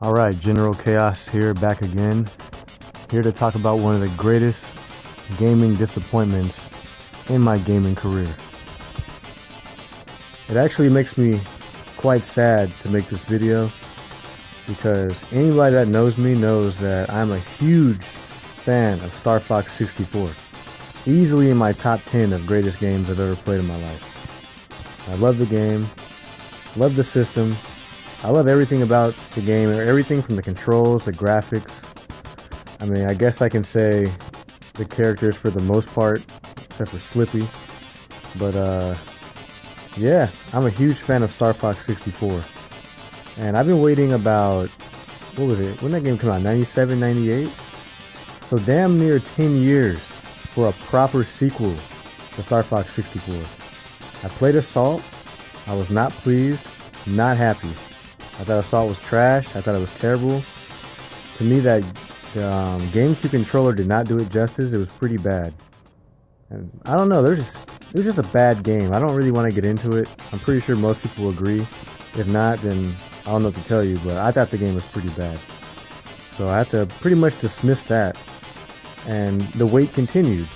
Alright, General Chaos here, back again. Here to talk about one of the greatest gaming disappointments in my gaming career. It actually makes me quite sad to make this video because anybody that knows me knows that I'm a huge fan of Star Fox 64. Easily in my top 10 of greatest games I've ever played in my life. I love the game, love the system, I love everything about the game, everything from the controls, the graphics. I mean, I guess I can say the characters for the most part, except for Slippy. But yeah, I'm a huge fan of Star Fox 64. And I've been waiting about, what was it? When did that game come out? 97, 98? So damn near 10 years for a proper sequel to Star Fox 64. I played Assault. I was not pleased, not happy. I thought Assault was trash. I thought it was terrible. To me, that GameCube controller did not do it justice. It was pretty bad. And I don't know, it was just a bad game. I don't really want to get into it. I'm pretty sure most people agree. If not, then I don't know what to tell you, but I thought the game was pretty bad. So I have to pretty much dismiss that. And the wait continued.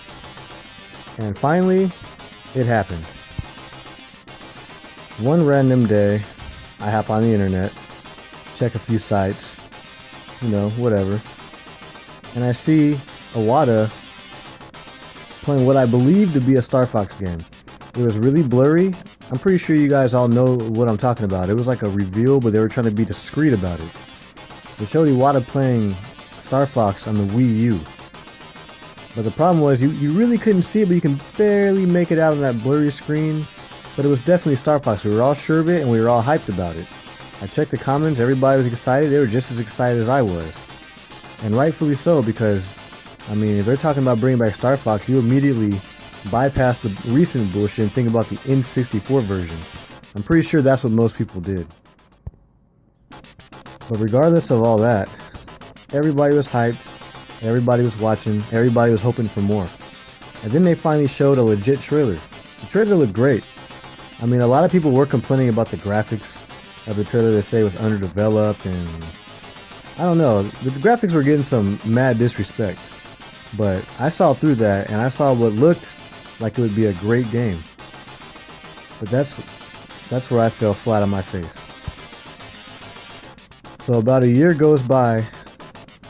And finally, it happened. One random day, I hop on the internet, check a few sites, whatever. And I see Iwata playing what I believe to be a Star Fox game. It was really blurry. I'm pretty sure you guys all know what I'm talking about. It was like a reveal, but they were trying to be discreet about it. They showed Iwata playing Star Fox on the Wii U. But the problem was you really couldn't see it, but you can barely make it out on that blurry screen. But it was definitely Star Fox. We were all sure of it, and we were all hyped about it. I checked the comments, everybody was excited. They were just as excited as I was. And rightfully so, because, I mean, if they're talking about bringing back Star Fox, you immediately bypass the recent bullshit and think about the N64 version. I'm pretty sure that's what most people did. But regardless of all that, everybody was hyped, everybody was watching, everybody was hoping for more. And then they finally showed a legit trailer. The trailer looked great. I mean, a lot of people were complaining about the graphics of the trailer. They say it was underdeveloped, and I don't know. The graphics were getting some mad disrespect. But I saw through that, and I saw what looked like it would be a great game. But that's where I fell flat on my face. So about a year goes by,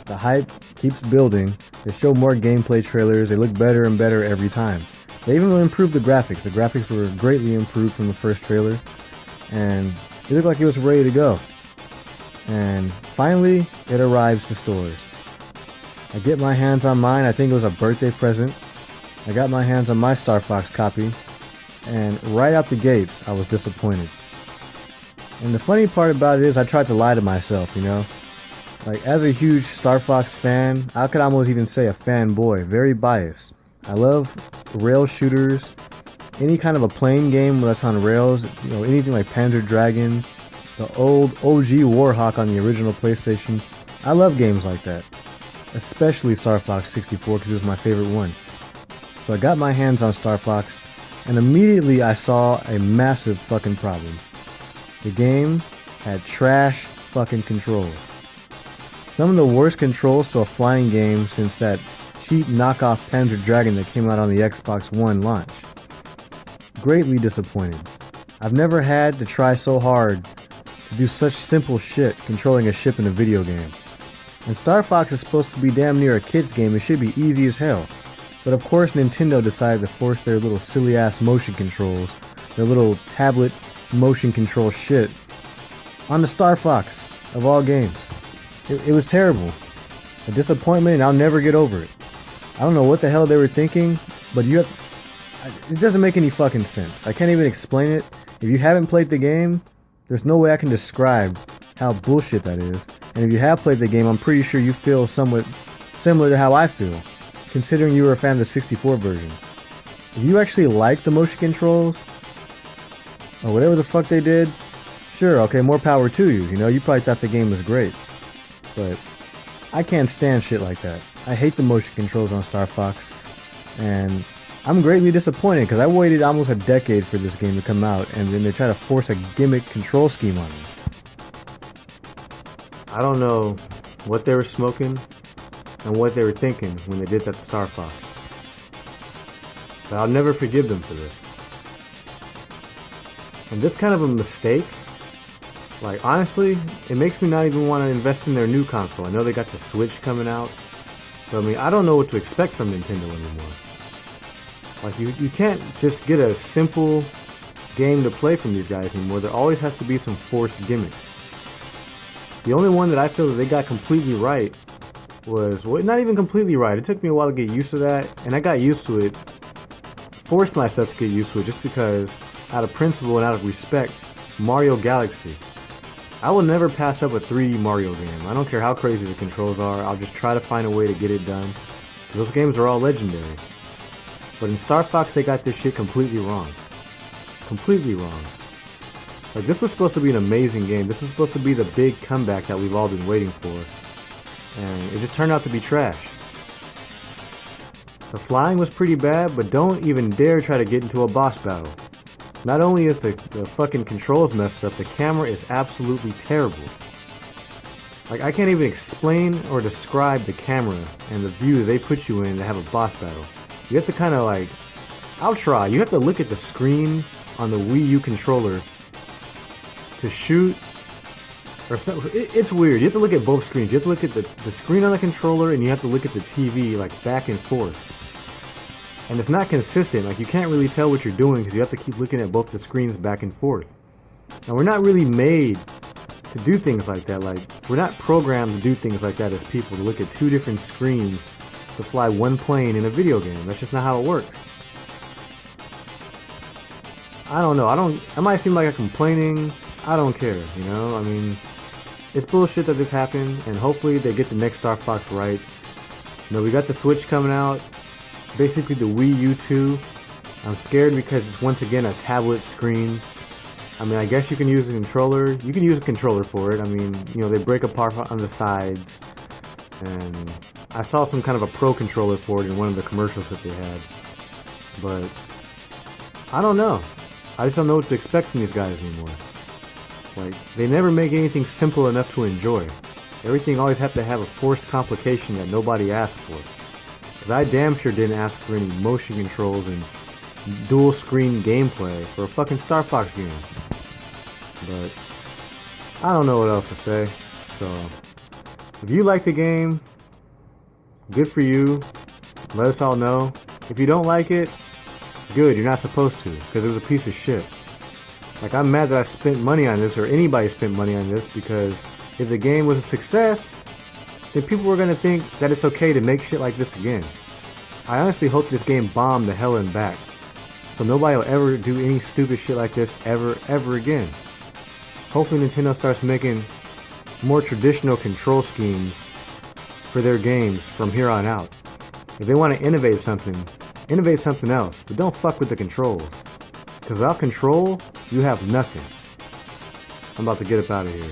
the hype keeps building. They show more gameplay trailers. They look better and better every time. They even improved the graphics. The graphics were greatly improved from the first trailer. And it looked like it was ready to go. And finally, it arrives to stores. I get my hands on mine. I think it was a birthday present. I got my hands on my Star Fox copy. And right out the gates, I was disappointed. And the funny part about it is I tried to lie to myself, Like, as a huge Star Fox fan, I could almost even say a fanboy, very biased. I love rail shooters, any kind of a plane game that's on rails, anything like Panzer Dragoon, the old OG Warhawk on the original PlayStation. I love games like that, especially Star Fox 64 because it was my favorite one. So I got my hands on Star Fox, and immediately I saw a massive fucking problem. The game had trash fucking controls. Some of the worst controls to a flying game since that cheap knockoff Panzer Dragoon that came out on the Xbox One launch. Greatly disappointed. I've never had to try so hard to do such simple shit controlling a ship in a video game. And Star Fox is supposed to be damn near a kid's game. It should be easy as hell. But of course Nintendo decided to force their little silly ass motion controls, their little tablet motion control shit, on the Star Fox of all games. It was terrible. A disappointment, and I'll never get over it. I don't know what the hell they were thinking, but it doesn't make any fucking sense. I can't even explain it. If you haven't played the game, there's no way I can describe how bullshit that is. And if you have played the game, I'm pretty sure you feel somewhat similar to how I feel, considering you were a fan of the 64 version. If you actually like the motion controls, or whatever the fuck they did, sure, okay, more power to you. You probably thought the game was great. But I can't stand shit like that. I hate the motion controls on Star Fox, and I'm greatly disappointed because I waited almost a decade for this game to come out, and then they try to force a gimmick control scheme on me. I don't know what they were smoking and what they were thinking when they did that to Star Fox. But I'll never forgive them for this. And this kind of a mistake, like honestly, it makes me not even want to invest in their new console. I know they got the Switch coming out, but I mean, I don't know what to expect from Nintendo anymore. Like you can't just get a simple game to play from these guys anymore. There always has to be some forced gimmick. The only one that I feel that they got completely right was, well, not even completely right. It took me a while to get used to that, and I got used to it, forced myself to get used to it just because, out of principle and out of respect, Mario Galaxy. I will never pass up a 3D Mario game. I don't care how crazy the controls are, I'll just try to find a way to get it done. Those games are all legendary. But in Star Fox, they got this shit completely wrong. Completely wrong. Like, this was supposed to be an amazing game. This was supposed to be the big comeback that we've all been waiting for. And it just turned out to be trash. The flying was pretty bad, but don't even dare try to get into a boss battle. Not only is the fucking controls messed up, the camera is absolutely terrible. Like, I can't even explain or describe the camera and the view they put you in to have a boss battle. You have to kind of like, I'll try. You have to look at the screen on the Wii U controller to shoot, or so, it's weird. You have to look at both screens. You have to look at the screen on the controller, and you have to look at the TV like back and forth. And it's not consistent. Like, you can't really tell what you're doing because you have to keep looking at both the screens back and forth. And we're not really made to do things like that. Like, we're not programmed to do things like that as people, to look at two different screens to fly one plane in a video game. That's just not how it works. I don't know. I might seem like I'm complaining. I don't care, you know? I mean, it's bullshit that this happened, and hopefully they get the next Star Fox right. You know, we got the Switch coming out, basically the Wii U 2. I'm scared because it's once again a tablet screen. I mean, I guess you can use a controller. You can use a controller for it. I mean, you know, they break apart on the sides. And I saw some kind of a pro controller for it in one of the commercials that they had. But I don't know. I just don't know what to expect from these guys anymore. Like, they never make anything simple enough to enjoy. Everything always have to have a forced complication that nobody asked for. Because I damn sure didn't ask for any motion controls and dual screen gameplay for a fucking Star Fox game. But I don't know what else to say. So if you like the game, good for you. Let us all know. If you don't like it, good, you're not supposed to, because it was a piece of shit. Like, I'm mad that I spent money on this, or anybody spent money on this, because if the game was a success, then people were gonna think that it's okay to make shit like this again. I honestly hope this game bombed the hell and back, so nobody will ever do any stupid shit like this ever again. Hopefully Nintendo starts making more traditional control schemes for their games from here on out. If they want to innovate something else, but don't fuck with the controls. Because without control, you have nothing. I'm about to get up out of here.